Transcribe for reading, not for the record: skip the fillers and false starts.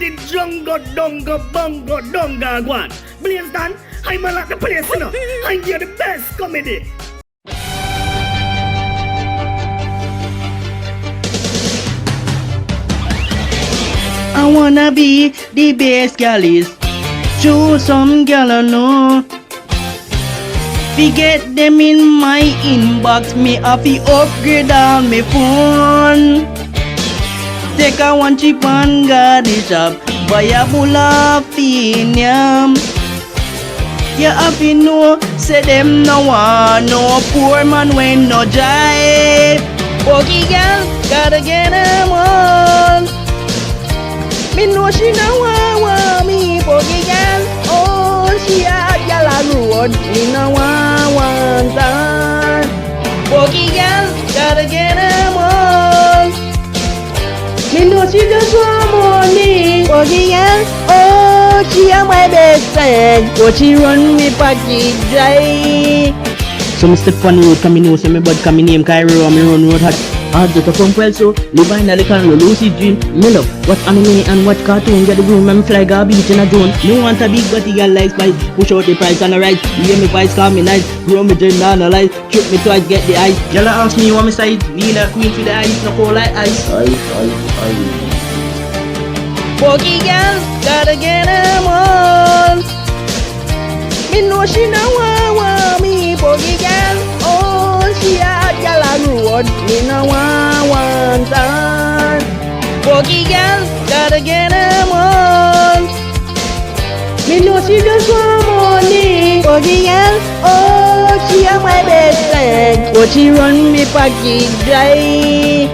the jungle, dunga, bunga, dunga, one. Blaze Dan, I'm at the place, you know. And you're the best comedy. I wanna be the best gallist. Choose some gal I know. We get them in my inbox. Me have to upgrade on my phone. Take a one cheap and got the shop. Buy a full of premium. You have to know, say them no want no poor man when no jive. Okay, girl, gotta get them on. Me know she no want me, bogey girl. Oh, she a gal on road. Me no want her. Bogey girl, gotta get them on. Me know she just want money, bogey girl. Oh, she a my best friend. Oh, she run me pocket dry. So me step on the road, come me know, say me bud, come me name Cairo, and me run road hot. I just a come well, so live in the little lucid dream. Me love watch anime and watch cartoon. Get the broom and fly go beach in a drone. Me want a big body girl like Spice. Push out the price on the right. Hear me voice, call me nice. Grow me dream down the light. Shoot me twice, get the ice. Y'all ask me what me side. Be like queen for the ice, no cold like ice. Ice. Bogey girl, gotta get them on. Me know she no want me, bogey girl. Oh, she a gal on road. Me no want her. Bogey girl, gotta get them on. Me know she just want money, bogey girl. Oh, she a my best friend. But she run me pocket dry.